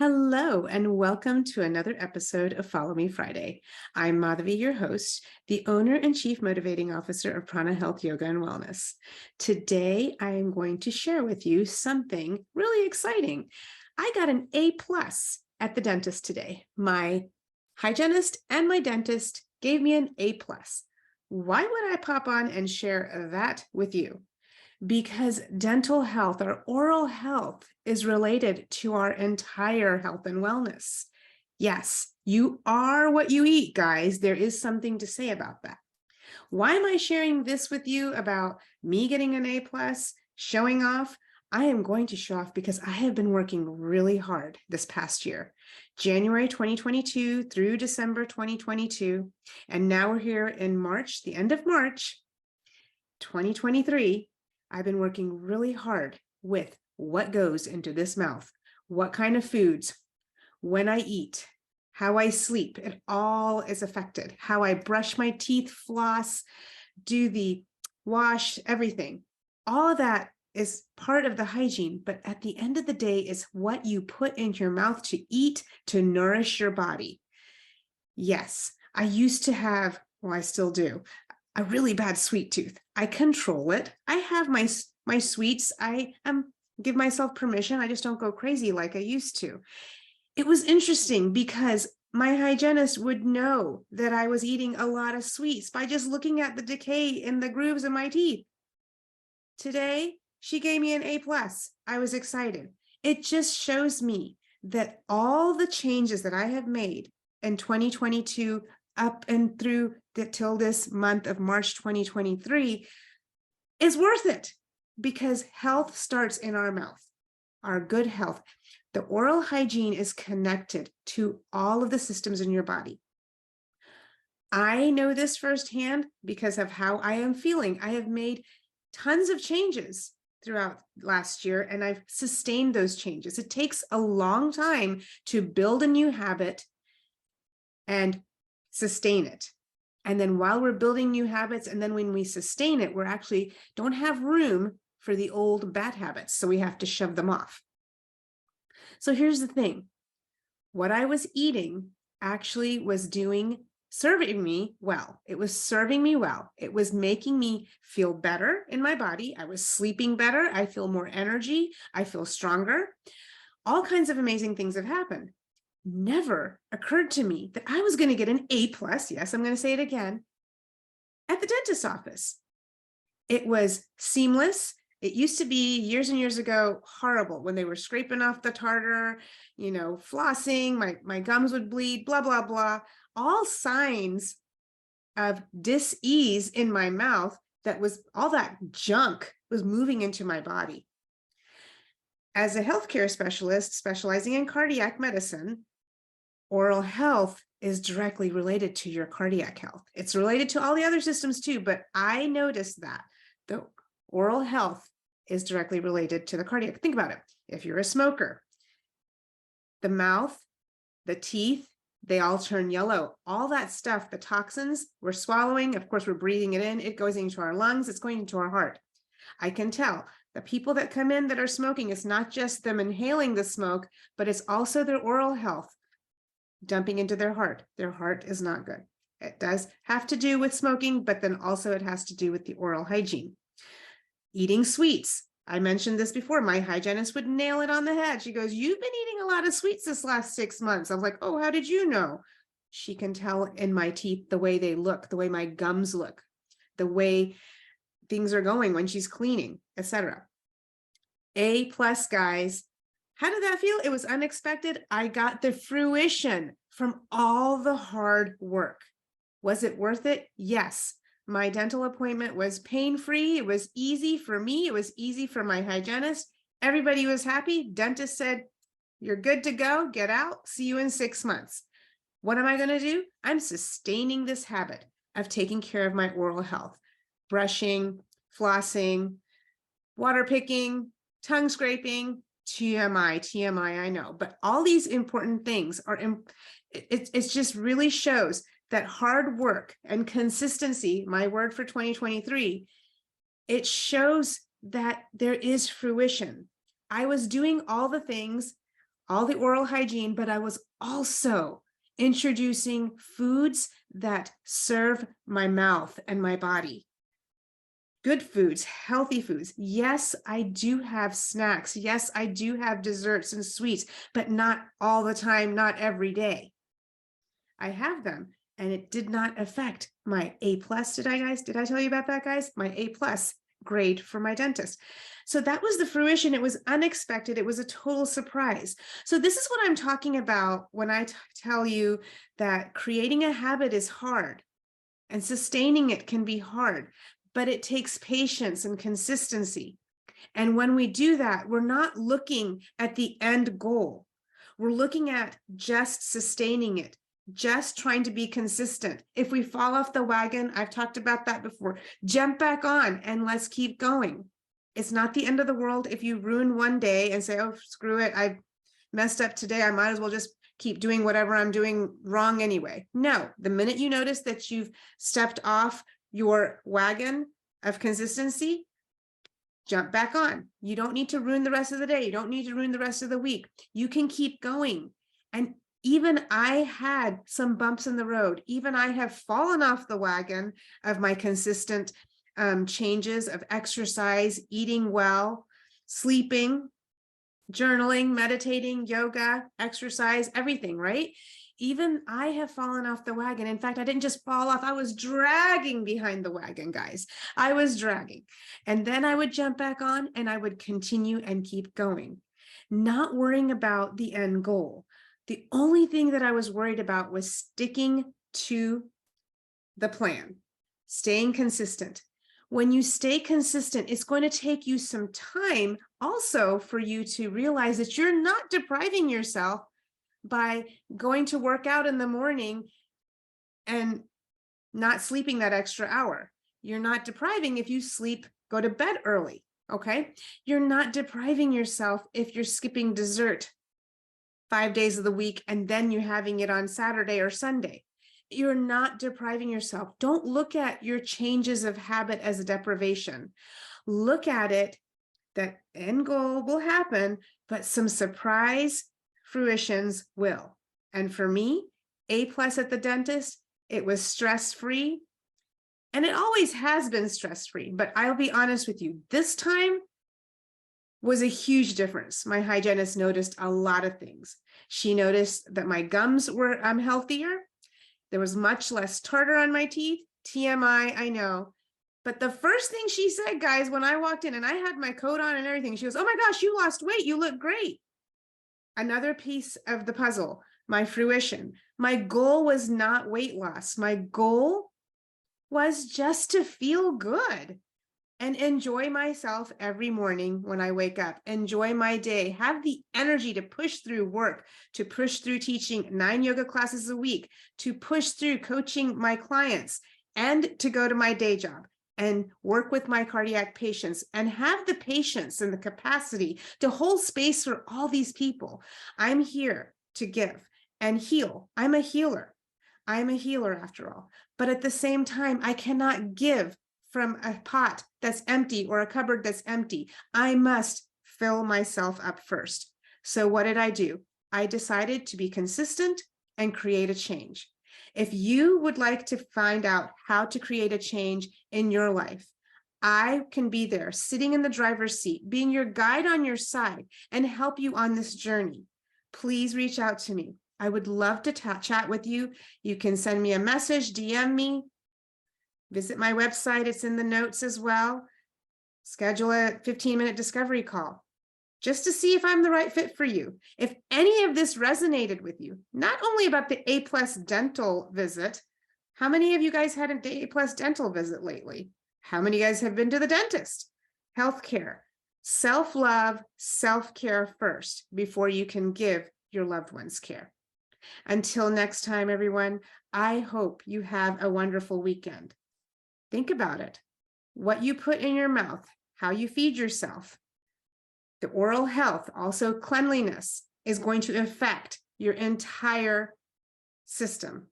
Hello, and welcome to another episode of Follow Me Friday. I'm Madhavi, your host, the owner and chief motivating officer of Prana Health Yoga and Wellness. Today, I am going to share with you something really exciting. I got an A+ at the dentist today. My hygienist and my dentist gave me an A+. Why would I pop on and share that with you? Because dental health or oral health is related to our entire health and wellness. Yes, you are what you eat, guys. There is something to say about that. Why am I sharing this with you about me getting an A+, showing off? I am going to show off because I have been working really hard this past year, January 2022 through December 2022. And now we're here in March, the end of March 2023. I've been working really hard with what goes into this mouth, what kind of foods, when I eat, how I sleep. It all is affected. How I brush my teeth, floss, do the wash, everything. All of that is part of the hygiene, but at the end of the day, is what you put in your mouth to eat to nourish your body. Yes, I used to have, well, I still do, a really bad sweet tooth. I control it. I have my sweets. I give myself permission. I just don't go crazy like I used to. It was interesting because my hygienist would know that I was eating a lot of sweets by just looking at the decay in the grooves in my teeth. Today, she gave me an A+. I was excited. It just shows me that all the changes that I have made in 2022 up and through till this month of March 2023 is worth it, because health starts in our mouth, our good health. The oral hygiene is connected to all of the systems in your body. I know this firsthand because of how I am feeling. I have made tons of changes throughout last year, and I've sustained those changes. It takes a long time to build a new habit and sustain it. And then while we're building new habits, and then when we sustain it, we're actually don't have room for the old bad habits. So we have to shove them off. So here's the thing. What I was eating actually was serving me well. It was serving me well. It was making me feel better in my body. I was sleeping better. I feel more energy. I feel stronger. All kinds of amazing things have happened. Never occurred to me that I was going to get an A+, yes, I'm going to say it again, at the dentist's office. It was seamless. It used to be years and years ago horrible when they were scraping off the tartar, flossing, my gums would bleed, blah, blah, blah. All signs of dis-ease in my mouth. That was all that junk was moving into my body. As a healthcare specialist specializing in cardiac medicine, oral health is directly related to your cardiac health. It's related to all the other systems too, but I noticed that the oral health is directly related to the cardiac. Think about it. If you're a smoker, the mouth, the teeth, they all turn yellow. All that stuff, the toxins we're swallowing, of course, we're breathing it in. It goes into our lungs. It's going into our heart. I can tell the people that come in that are smoking, it's not just them inhaling the smoke, but it's also their oral health dumping into their heart. Their heart is not good. It does have to do with smoking, but then also it has to do with the oral hygiene. Eating sweets. I mentioned this before. My hygienist would nail it on the head. She goes, "You've been eating a lot of sweets this last 6 months." I was like, "Oh, how did you know?" She can tell in my teeth the way they look, the way my gums look, the way things are going when she's cleaning, etc. A+, guys. How did that feel? It was unexpected. I got the fruition from all the hard work. Was it worth it? Yes. My dental appointment was pain-free. It was easy for me. It was easy for my hygienist. Everybody was happy. Dentist said, "You're good to go. Get out. See you in 6 months." What am I going to do? I'm sustaining this habit of taking care of my oral health, brushing, flossing, water picking, tongue scraping, TMI, I know, but all these important things are, it just really shows that hard work and consistency, my word for 2023, it shows that there is fruition. I was doing all the things all the oral hygiene, but I was also introducing foods that serve my mouth and my body. Good foods, healthy foods. Yes, I do have snacks. Yes, I do have desserts and sweets, but not all the time, not every day. I have them, and it did not affect my A+. Did I tell you about that, guys? My A+ grade for my dentist. So that was the fruition. It was unexpected. It was a total surprise. So this is what I'm talking about when I tell you that creating a habit is hard and sustaining it can be hard, but it takes patience and consistency. And when we do that, we're not looking at the end goal. We're looking at just sustaining it, just trying to be consistent. If we fall off the wagon, I've talked about that before, jump back on and let's keep going. It's not the end of the world if you ruin one day and say, oh, screw it, I messed up today, I might as well just keep doing whatever I'm doing wrong anyway. No, the minute you notice that you've stepped off your wagon of consistency, jump back on. You don't need to ruin the rest of the day. You don't need to ruin the rest of the week. You can keep going. And even I had some bumps in the road. Even I have fallen off the wagon of my consistent changes of exercise, eating well, sleeping, journaling, meditating, yoga, exercise, everything, right? Even I have fallen off the wagon. In fact, I didn't just fall off, I was dragging behind the wagon, guys. I was dragging. And then I would jump back on and I would continue and keep going, not worrying about the end goal. The only thing that I was worried about was sticking to the plan, staying consistent. When you stay consistent, it's going to take you some time also for you to realize that you're not depriving yourself by going to work out in the morning and not sleeping that extra hour. You're not depriving if you sleep, go to bed early, okay? You're not depriving yourself if you're skipping dessert 5 days of the week and then you're having it on Saturday or Sunday. You're not depriving yourself. Don't look at your changes of habit as a deprivation. Look at it that end goal will happen, but some surprise fruitions will. And for me, A+ at the dentist, it was stress-free. And it always has been stress-free, but I'll be honest with you, this time was a huge difference. My hygienist noticed a lot of things. She noticed that my gums were healthier. There was much less tartar on my teeth. TMI, I know. But the first thing she said, guys, when I walked in and I had my coat on and everything, she goes, oh my gosh, you lost weight. You look great. Another piece of the puzzle, my fruition. My goal was not weight loss. My goal was just to feel good and enjoy myself every morning when I wake up, enjoy my day, have the energy to push through work, to push through teaching 9 yoga classes a week, to push through coaching my clients, and to go to my day job and work with my cardiac patients and have the patience and the capacity to hold space for all these people. I'm here to give and heal. I'm a healer. I'm a healer after all. But at the same time, I cannot give from a pot that's empty or a cupboard that's empty. I must fill myself up first. So what did I do? I decided to be consistent and create a change. If you would like to find out how to create a change in your life, I can be there sitting in the driver's seat, being your guide on your side and help you on this journey. Please reach out to me. I would love to chat with you. You can send me a message, DM me, visit my website. It's in the notes as well. Schedule a 15-minute discovery call just to see if I'm the right fit for you. If any of this resonated with you, not only about the A+ dental visit, how many of you guys had an A+ dental visit lately? How many of you guys have been to the dentist? Healthcare, self-love, self-care first before you can give your loved ones care. Until next time, everyone, I hope you have a wonderful weekend. Think about it. What you put in your mouth, how you feed yourself, the oral health, also cleanliness, is going to affect your entire system.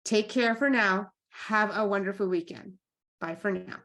Take care for now. Have a wonderful weekend. Bye for now.